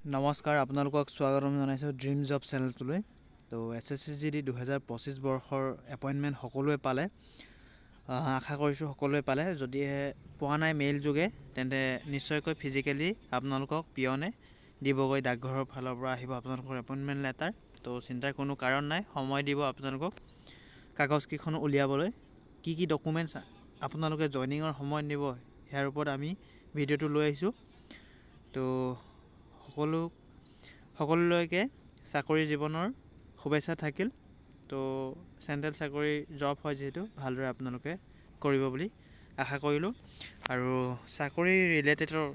নমস্কাৰ, আপোনালোকক স্বাগতম জনাইছোঁ ড্ৰিম জব চেনেলটোলৈ। তো SSCGD 2025 বৰ্ষৰ এপইণ্টমেণ্ট সকলোৱে পালে, আশা কৰিছোঁ সকলোৱে পালে। যদিহে পোৱা নাই মেইল যোগে, তেন্তে নিশ্চয়কৈ ফিজিকেলি আপোনালোকক পিয়নে দিবগৈ। ডাকঘৰৰ ফালৰ পৰা আহিব আপোনালোকৰ এপইণ্টমেণ্ট লেটাৰ। তো চিন্তাৰ কোনো কাৰণ নাই, সময় দিব আপোনালোকক কাগজকেইখন উলিয়াবলৈ। কি ডকুমেণ্টছ আপোনালোকে জইনিঙৰ সময়ত নিব, ইয়াৰ ওপৰত আমি ভিডিঅ'টো লৈ আহিছোঁ। তো সকলোলৈকে চাকৰি জীৱনৰ শুভেচ্ছা থাকিল। তো চেণ্ট্ৰেল চাকৰি জব হয় যিহেতু ভালদৰে আপোনালোকে কৰিব বুলি আশা কৰিলোঁ। আৰু চাকৰি ৰিলেটেডৰ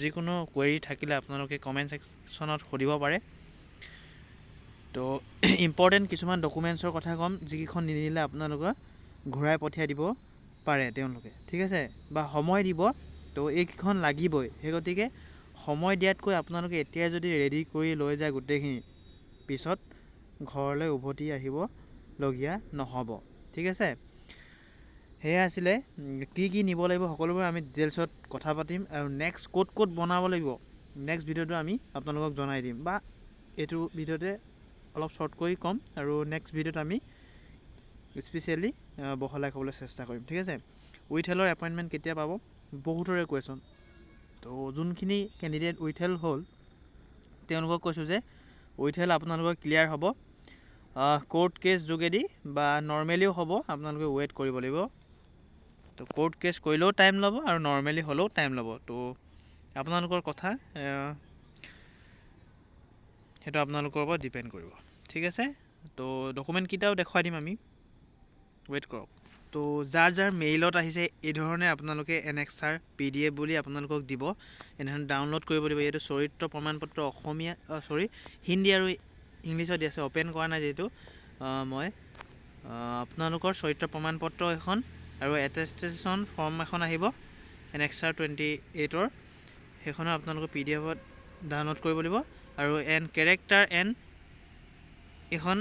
যিকোনো কুৱেৰি থাকিলে আপোনালোকে কমেণ্ট ছেকশ্যনত সুধিব পাৰে। তো ইম্পৰ্টেণ্ট কিছুমান ডকুমেণ্টছৰ কথা ক'ম, যিকেইখন নিনিলে আপোনালোকে ঘূৰাই পঠিয়াই দিব পাৰে তেওঁলোকে, ঠিক আছে, বা সময় দিব। তো এইকেইখন লাগিবই, সেই গতিকে সময় দিয়াতকৈ আপোনালোকে এতিয়াই যদি ৰেডি কৰি লৈ যায় গোটেইখিনি, পিছত ঘৰলৈ উভতি আহিবলগীয়া নহ'ব, ঠিক আছে। সেয়া আছিলে কি নিব লাগিব সকলোবোৰ আমি ডিটেইলছত কথা পাতিম। আৰু নেক্সট ক'ত বনাব লাগিব নেক্সট ভিডিঅ'টো আমি আপোনালোকক জনাই দিম, বা এইটো ভিডিঅ'তে অলপ শ্বৰ্টকৈ ক'ম আৰু নেক্সট ভিডিঅ'ত আমি স্পেচিয়েলি বহলাই ক'বলৈ চেষ্টা কৰিম, ঠিক আছে। উইথ হেলৰ এপইণ্টমেণ্ট কেতিয়া পাব, বহুতৰে কুৱেশ্যন। তো যোনখিনি কেণ্ডিডেট উইথ হেল হ'ল তেওঁলোকক কৈছোঁ যে উইথ হেল আপোনালোকৰ ক্লিয়াৰ হ'ব। কোৰ্ট কেছ যোগেদি বা নৰ্মেলিও হ'ব, আপোনালোকে ৱেইট কৰিব লাগিব। তো কোৰ্ট কেছ কৰিলেও টাইম ল'ব আৰু নৰ্মেলি হ'লেও টাইম ল'ব। তো আপোনালোকৰ কথা, সেইটো আপোনালোকৰ ওপৰত ডিপেণ্ড কৰিব, ঠিক আছে। তো ডকুমেণ্টকেইটাও দেখুৱাই দিম আমি, ৱেইট কৰক। তো যাৰ মেইলত আহিছে এইধৰণে আপোনালোকে এনেক্সাৰ PDF বুলি আপোনালোকক দিব, এনেধৰণে ডাউনলোড কৰিব দিব। এইটো চৰিত্ৰ প্ৰমাণপত্ৰ হিন্দী আৰু ইংলিছত দি আছে, অ'পেন কৰা নাই যিহেতু মই। আপোনালোকৰ চৰিত্ৰ প্ৰমাণপত্ৰ এখন আৰু এটেষ্টেশ্যন ফৰ্ম এখন আহিব এনেক্সাৰ 28ৰ, সেইখনো আপোনালোকৰ PDFত ডাউনলোড কৰিব লাগিব। আৰু এখন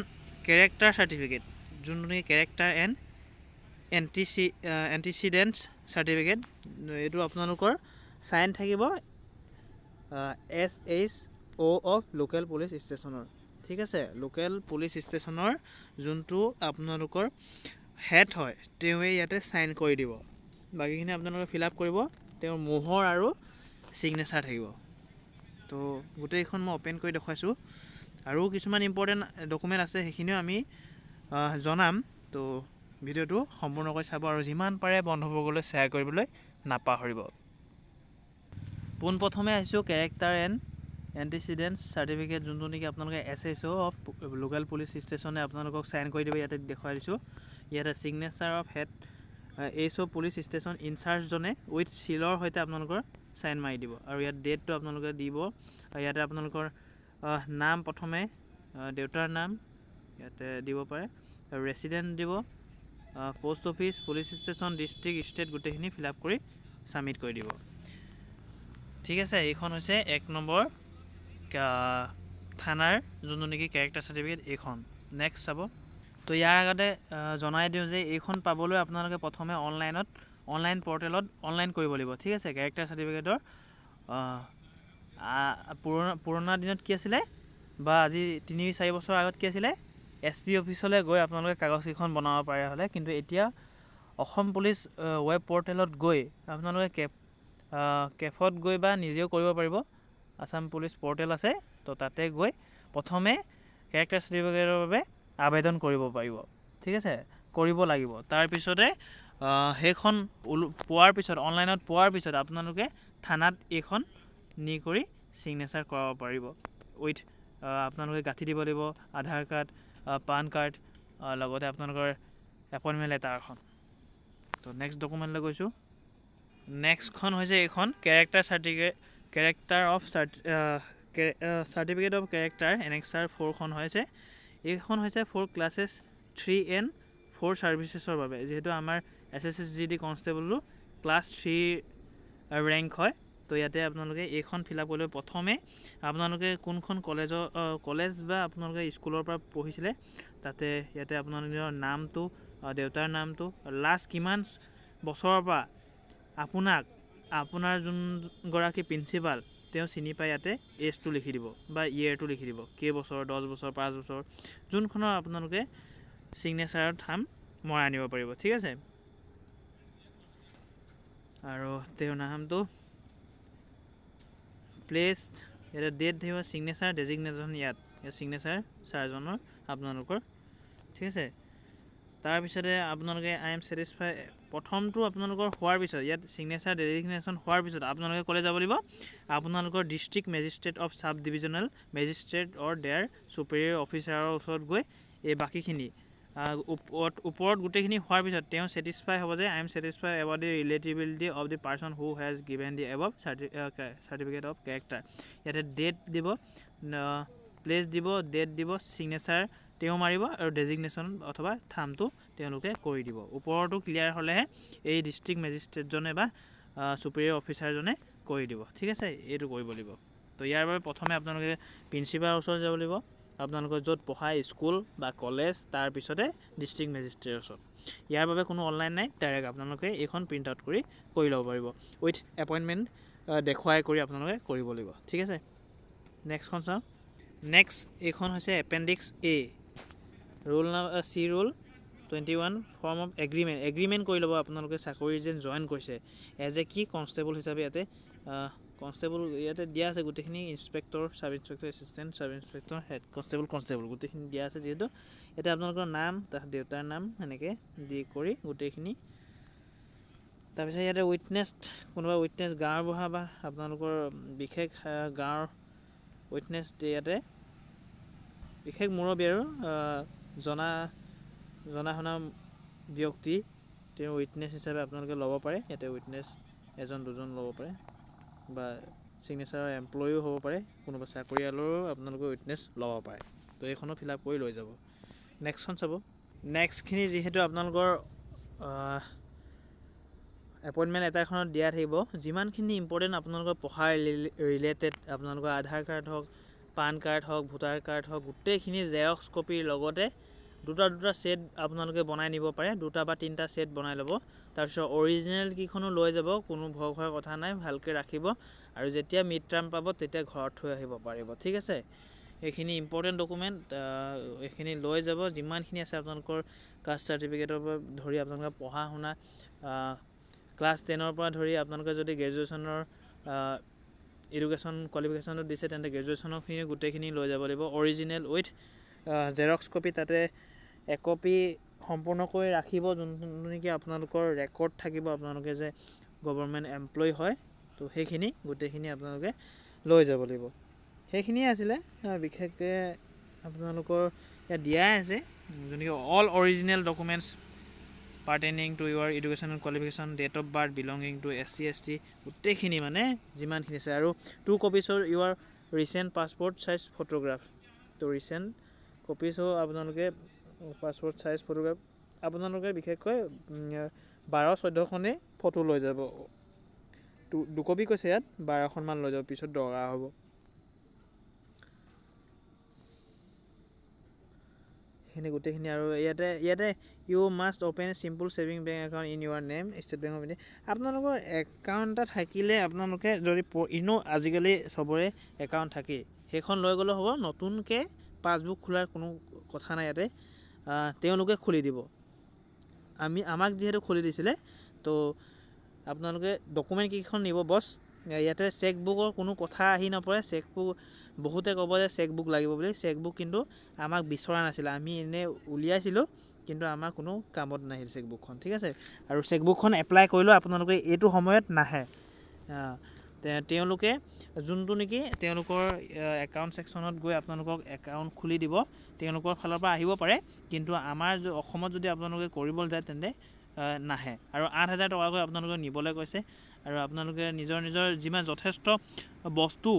কেৰেক্টাৰ চাৰ্টিফিকেট, যোনটো নেকি কেৰেক্টাৰ এণ্ড এণ্টিচিডেণ্টছ চাৰ্টিফিকেট, এইটো আপোনালোকৰ চাইন থাকিব SHO অফ লোকেল পুলিচ ষ্টেচনৰ, ঠিক আছে। লোকেল পুলিচ ষ্টেচনৰ যোনটো আপোনালোকৰ হেড হয় তেওঁৱে ইয়াতে চাইন কৰি দিব। বাকীখিনি আপোনালোকে ফিল আপ কৰিব, তেওঁৰ মোহৰ আৰু ছিগনেচাৰ থাকিব। তো গোটেইখন মই অ'পেন কৰি দেখুৱাইছোঁ। আৰু কিছুমান ইম্পৰ্টেণ্ট ডকুমেণ্ট আছে, সেইখিনিও আমি জনাম। তো ভিডিঅ'টো সম্পূৰ্ণকৈ চাব আৰু যিমান পাৰে বন্ধুবৰ্গলৈ শ্বেয়াৰ কৰিবলৈ নাপাহৰিব। পোনপ্ৰথমে আহিছোঁ কেৰেক্টাৰ এণ্ড এণ্টিচিডেণ্টছ চাৰ্টিফিকেট, যোনটো নেকি আপোনালোকে SHO অফ লোকেল পুলিচ ষ্টেচনে আপোনালোকক চাইন কৰি দিব। ইয়াতে দেখুৱাই দিছোঁ, ইয়াতে signature of head HO police station ইনচাৰ্জজনে উইথ চিলৰ সৈতে আপোনালোকৰ চাইন মাৰি দিব। আৰু ইয়াত ডেটটো আপোনালোকে দিব। ইয়াতে আপোনালোকৰ নাম, প্ৰথমে দেউতাৰ নাম ইয়াতে দিব পাৰে, আৰু ৰেচিডেণ্ট দিব, post office, police station, district, state গোটেইখিনি ফিল আপ কৰি ছাবমিট কৰি দিব, ঠিক আছে। এইখন হৈছে 1 নম্বৰ থানাৰ যোনটো নেকি কেৰেক্টাৰ চাৰ্টিফিকেট, এইখন। নেক্সট চাব। তো ইয়াৰ আগতে জনাই দিওঁ যে এইখন পাবলৈ আপোনালোকে প্ৰথমে অনলাইন পৰ্টেলত অনলাইন কৰিব লাগিব, ঠিক আছে। কেৰেক্টাৰ চাৰ্টিফিকেটৰ পুৰণা দিনত কি আছিলে, বা আজি 3-4 বছৰ আগত কি আছিলে, SP অফিচলৈ গৈ আপোনালোকে কাগজকেইখন বনাব পাৰে হ'লে। কিন্তু এতিয়া অসম পুলিচ ৱেব পৰ্টেলত গৈ আপোনালোকে কেফত গৈ বা নিজেও কৰিব পাৰিব। আছাম পুলিচ পৰ্টেল আছে, তো তাতে গৈ প্ৰথমে কেৰেক্টাৰ চাৰ্টিফিকেটৰ বাবে আবেদন কৰিব পাৰিব, ঠিক আছে, কৰিব লাগিব। তাৰপিছতে সেইখন পোৱাৰ পিছত, অনলাইনত পোৱাৰ পিছত আপোনালোকে থানাত এইখন নি কৰি ছিগনেচাৰ কৰাব পাৰিব। উইথ আপোনালোকে গাঁঠি দিব লাগিব আধাৰ কাৰ্ড, পান কাৰ্ড, লগতে আপোনালোকৰ এপইণ্টমেণ্ট লেটাৰ এখন। তো নেক্সট ডকুমেণ্টলৈ গৈছোঁ। নেক্সটখন হৈছে এইখন চাৰ্টিফিকেট অফ কেৰেক্টাৰ এনেক্সাৰ 4খন হৈছে। এইখন হৈছে 4 ক্লাছেছ 3 and 4 ছাৰ্ভিচেছৰ বাবে, যিহেতু আমাৰ SSCGD কনষ্টেবলো ক্লাছ 3 ৰেংক হয়। তো ইয়াতে আপোনালোকে এইখন ফিল আপ কৰিব। প্ৰথমে আপোনালোকে কোনখন কলেজ বা আপোনালোকে স্কুলৰ পৰা পঢ়িছিলে, তাতে ইয়াতে আপোনালোকৰ নামটো, দেউতাৰ নামটো, লাষ্ট কিমান বছৰৰ পৰা আপোনাৰ যোনগৰাকী প্ৰিন্সিপাল তেওঁ চিনি পাই ইয়াতে এজটো লিখি দিব বা ইয়েৰটো লিখি দিব, কেইবছৰ, 10 বছৰ, 5 বছৰ, যোনখনৰ আপোনালোকে ছিগনেচাৰত থাম মৰাই আনিব পাৰিব। ঠিক আছে, আৰু তেওঁৰ নামটো প্লেচ, ইয়াতে ডেট থাকিব, ছিগনেচাৰ ডেজিগনেশ্যন ইয়াত ছিগনেচাৰ ছাৰজনৰ আপোনালোকৰ। ঠিক আছে, তাৰপিছতে আপোনালোকে আই এম ছেটিছফাই প্ৰথমটো আপোনালোকৰ হোৱাৰ পিছত ইয়াত ছিগনেচাৰ ডেজিগনেশ্যন হোৱাৰ পিছত আপোনালোকে ক'লে যাব লাগিব, আপোনালোকৰ district magistrate of sub divisional magistrate or their superior অফিচাৰৰ ওচৰত গৈ এই বাকীখিনি ওপৰত গোটেইখিনি হোৱাৰ পিছত তেওঁ ছেটিছফাই হ'ব যে I am satisfy about the reliability of the person who has given the above certificate of character. ইয়াতে ডেট দিব, প্লেচ দিব, ডেট দিব, ছিগনেচাৰ তেওঁ মাৰিব আৰু ডেজিগনেশ্যন অথবা থামটো তেওঁলোকে কৰি দিব। ওপৰতো ক্লিয়াৰ হ'লেহে এই ডিষ্ট্ৰিক্ট মেজিষ্ট্ৰেটজনে বা ছুপেৰিয়ৰ অফিচাৰজনে কৰি দিব। ঠিক আছে, এইটো কৰিব লাগিব। তো ইয়াৰ বাবে প্ৰথমে আপোনালোকে প্ৰিন্সিপালৰ ওচৰত যাব লাগিব, আপোনালোকৰ য'ত পঢ়ায় স্কুল বা কলেজ, তাৰপিছতে ডিষ্ট্ৰিক্ট মেজিষ্ট্ৰেটৰ ওচৰত। ইয়াৰ বাবে কোনো অনলাইন নাই, ডাইৰেক্ট আপোনালোকে এইখন প্ৰিণ্ট আউট কৰি ল'ব পাৰিব, উইথ এপইণ্টমেণ্ট দেখুৱাই কৰি আপোনালোকে কৰিব লাগিব। ঠিক আছে, নেক্সটখন চাওঁ। নেক্সট এইখন হৈছে appendix A, rule C rule 21 form of agreement কৰি ল'ব আপোনালোকে চাকৰি যেন জইন কৰিছে এজ এ কি কনষ্টেবল হিচাপে। ইয়াতে কনষ্টেবল ইয়াতে দিয়া আছে গোটেইখিনি, ইনস্পেক্টৰ, চাব ইনস্পেক্টৰ, এছিষ্টেণ্ট চাব ইনস্পেক্টৰ, হেড কনষ্টেবল গোটেইখিনি দিয়া আছে যিহেতু। ইয়াতে আপোনালোকৰ নাম, তাৰ দেউতাৰ নাম এনেকৈ দি কৰি গোটেইখিনি। তাৰপিছত ইয়াতে উইটনেছ, কোনোবা উইটনেছ গাঁৱৰ বুঢ়া বা আপোনালোকৰ বিশেষ গাঁৱৰ উইটনেছ ইয়াতে বিশেষ মুৰব্বী আৰু জনা শুনা ব্যক্তি তেওঁ উইটনেছ হিচাপে আপোনালোকে ল'ব পাৰে। ইয়াতে উইটনেছ এজন দুজন ল'ব পাৰে বা ছিগনেচাৰৰ এমপ্লয়িও হ'ব পাৰে, কোনোবা চাকৰিয়ালৰো আপোনালোকে উইটনেছ ল'ব পাৰে। তো এইখনো ফিল আপ কৰি লৈ যাব। নেক্সটখন চাব। নেক্সটখিনি যিহেতু আপোনালোকৰ এপইণ্টমেণ্ট এটাখনত দিয়া থাকিব, যিমানখিনি ইম্পৰ্টেণ্ট আপোনালোকৰ পঢ়াৰ ৰিলেটেড, আপোনালোকৰ আধাৰ কাৰ্ড হওক, পান কাৰ্ড হওক, ভোটাৰ কাৰ্ড হওক, গোটেইখিনি জেৰক্স কপিৰ লগতে দুটা ছেট আপোনালোকে বনাই নিব পাৰে, 2টা বা 3টা ছেট বনাই ল'ব। তাৰপিছত অৰিজিনেল কেইখনো লৈ যাব, কোনো ভয় খোৱাৰ কথা নাই, ভালকৈ ৰাখিব, আৰু যেতিয়া মিড টাৰ্ম পাব তেতিয়া ঘৰত থৈ আহিব পাৰিব। ঠিক আছে, এইখিনি ইম্পৰ্টেণ্ট ডকুমেণ্ট, এইখিনি লৈ যাব। যিমানখিনি আছে আপোনালোকৰ কাষ্ট চাৰ্টিফিকেটৰ পৰা ধৰি আপোনালোকৰ পঢ়া শুনা, ক্লাছ 10ৰ পৰা ধৰি আপোনালোকে যদি গ্ৰেজুৱেশ্যনৰ এডুকেশ্যন কোৱালিফিকেশ্যনত দিছে তেন্তে গ্ৰেজুৱেশ্যনৰখিনি গোটেইখিনি লৈ যাব লাগিব, অৰিজিনেল উইথ জেৰক্স কপি। তাতে একপি সম্পূৰ্ণকৈ ৰাখিব, যোনটো নেকি আপোনালোকৰ ৰেকৰ্ড থাকিব, আপোনালোকে যে গভৰ্ণমেণ্ট এমপ্লয়ি হয়। তো সেইখিনি গোটেইখিনি আপোনালোকে লৈ যাব লাগিব। সেইখিনিয়ে আছিলে, বিশেষকৈ আপোনালোকৰ ইয়াত দিয়াই আছে যোনকৈ all original documents pertaining to your educational qualification, date of birth, belonging to SC ST, গোটেইখিনি মানে যিমানখিনি আছে, আৰু 2 কপিছৰ your recent passport size photograph. তো ৰিচেণ্ট কপিছো আপোনালোকে পাছপৰ্ট চাইজ ফটোগ্ৰাফ আপোনালোকে বিশেষকৈ 12-14খনেই ফটো লৈ যাব। 2 কপি কৈছে ইয়াত, 12খনমান লৈ যাব, পিছত দৰকাৰ হ'ব। সেইখিনি গোটেইখিনি। আৰু ইয়াতে you must open a simple saving bank account in your name, State Bank of India. আপোনালোকৰ একাউণ্ট এটা থাকিলে আপোনালোকে যদি আজিকালি চবৰে একাউণ্ট থাকেই, সেইখন লৈ গ'লেও হ'ব। নতুনকৈ পাছবুক খোলাৰ কোনো কথা নাই, ইয়াতে তেওঁলোকে খুলি দিব। আমাক যিহেতু খুলি দিছিলে, তো আপোনালোকে ডকুমেণ্ট কেইখন নিব বছ। ইয়াতে চেকবুকৰ কোনো কথা আহি নপৰে। চেকবুক বহুতে ক'ব যে চেকবুক লাগিব বুলি, চেকবুক কিন্তু আমাক বিচৰা নাছিলে, আমি এনেই উলিয়াইছিলোঁ, কিন্তু আমাৰ কোনো কামত নাহিল চেকবুকখন। ঠিক আছে, আৰু চেকবুকখন এপ্লাই কৰিলেও আপোনালোকে এইটো সময়ত নাহে। তেওঁলোকে যোনটো নেকি তেওঁলোকৰ একাউণ্ট ছেকশ্যনত গৈ আপোনালোকক একাউণ্ট খুলি দিব, তেওঁলোকৰ ফালৰ পৰা আহিব পাৰে, কিন্তু আমাৰ অসমত যদি আপোনালোকে কৰিবলৈ যায় তেন্তে নাহে। আৰু 8,000 টকাকৈ আপোনালোকে নিবলৈ কৈছে। আৰু আপোনালোকে নিজৰ যিমান যথেষ্ট বস্তু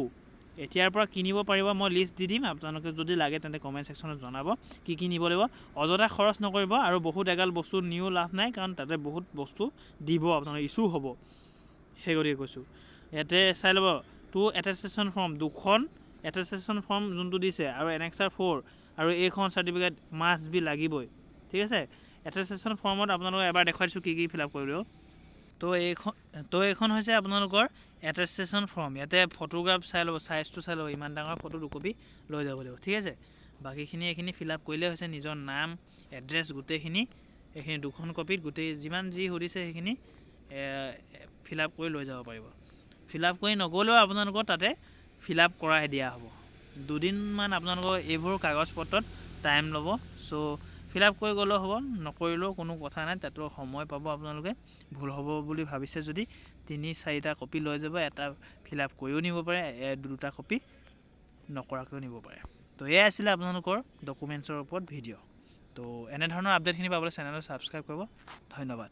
এতিয়াৰ পৰা কিনিব পাৰিব, মই লিষ্ট দি দিম, আপোনালোকে যদি লাগে তেন্তে কমেণ্ট ছেকশ্যনত জনাব কি নিব লাগিব। অযথা খৰচ নকৰিব, আৰু বহুত এগাল বস্তু নিও লাভ নাই, কাৰণ তাতে বহুত বস্তু দিব, আপোনালোকৰ ইছ্যু হ'ব। সেই গতিকে কৈছোঁ, ইয়াতে চাই ল'ব 2 এটেষ্টেশ্যন ফৰ্ম, 2খন এটেষ্টেশ্যন ফৰ্ম যোনটো দিছে, আৰু Annexure 4, আৰু এইখন চাৰ্টিফিকেট মাষ্ট বি লাগিবই। ঠিক আছে, এটেষ্টেশ্যন ফৰ্মত আপোনালোকে এবাৰ দেখুৱাই দিছোঁ কি ফিল আপ কৰিব লাগিব। এইখন হৈছে আপোনালোকৰ এটেষ্টেশ্যন ফৰ্ম। ইয়াতে ফটোগ্ৰাফ চাই ল'ব, চাইজটো চাই ল'ব, ইমান ডাঙৰ ফটো 2 কপি লৈ যাব লাগিব, ঠিক আছে। বাকীখিনি এইখিনি ফিল আপ কৰিলে হৈছে, নিজৰ নাম এড্ৰেছ গোটেইখিনি এইখিনি 2খন কপিত গোটেই যিমান যি সুধিছে সেইখিনি ফিল আপ কৰি লৈ যাব পাৰিব। ফিল আপ কৰি নগ'লেও আপোনালোকৰ তাতে ফিল আপ কৰাই দিয়া হ'ব। 2 দিনমান আপোনালোকৰ এইবোৰ কাগজ পত্ৰত টাইম ল'ব। চ' ফিল আপ কৰি গ'লেও হ'ব, নকৰিলেও কোনো কথা নাই, তাতো সময় পাব আপোনালোকে। ভুল হ'ব বুলি ভাবিছে যদি 3-4টা কপি লৈ যাব, এটা ফিল আপ কৰিও নিব পাৰে, 2টা কপি নকৰাকৈও নিব পাৰে। তো এয়াই আছিলে আপোনালোকৰ ডকুমেণ্টছৰ ওপৰত ভিডিঅ'। তো এনেধৰণৰ আপডেটখিনি পাবলৈ চেনেলটো ছাবস্ক্ৰাইব কৰিব। ধন্যবাদ।